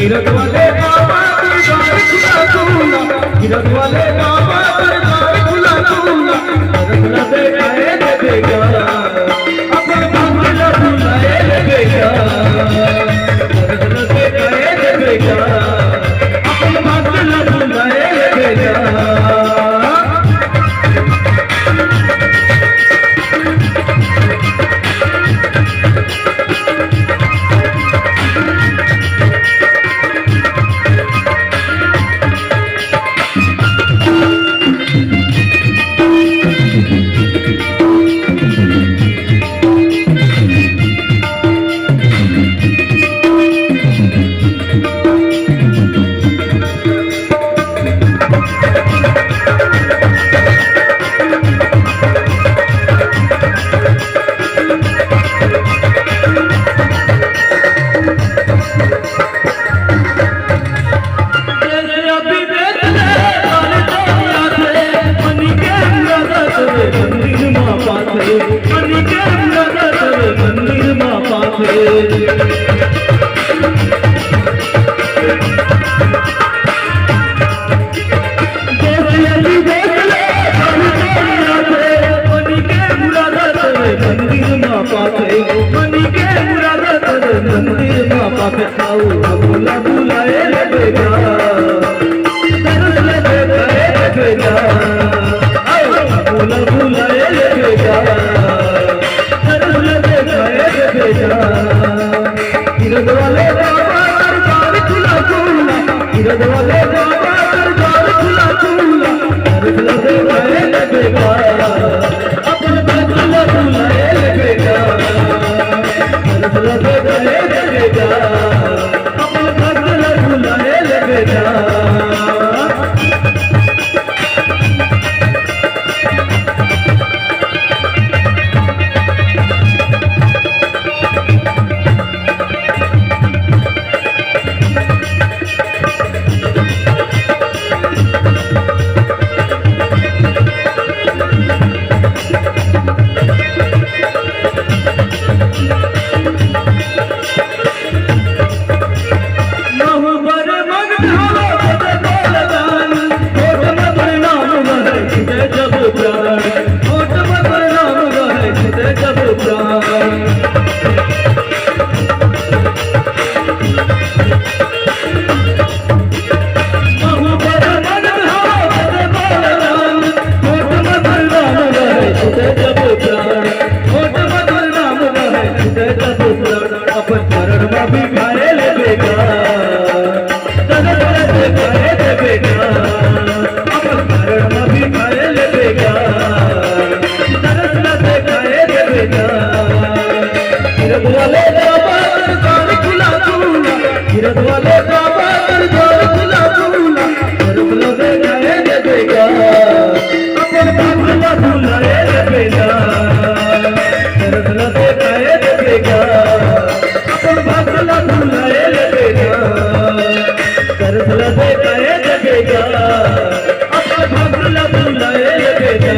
गिरत वाले बाबा दरबार खुला दूंगा, गिरत वाले बाबा दरबार खुला दूंगा, रखना देखाए देगा अपन भागला बुलाए देगा, रखना देखाए देगा अपन भागला बुलाए देगा। मंदिर मां पाथे मंदिर मां पाथे आओ बुला बुलाए लगेगा लगेगा आओ बुला बुलाए लगेगा गिरद वाले बाबा दरबार खुला दूंगा, गिरद वाले बाबा दरबार खुला दूंगा, रखना देखाए लगेगा अपन भागला बुलाए लगेगा, रखना देखाए लगेगा अपन भागला बुलाए लगेगा। अपन चरण में भी खाए लगेगा बेटा अपन चरण में भी खाए लगेगा खाए बेटा गिरद वाले बाबा दरबार खुला दूंगा, गिरद वाले बाबा दरबार खुला दूंगा, रखना देखाए देगा अपन भागला बुलाए लगेगा, रखना देखाए देगा अपन भागला बुलाए लगेगा, रखना देखाए देगा अपन भागला बुलाए लगेगा।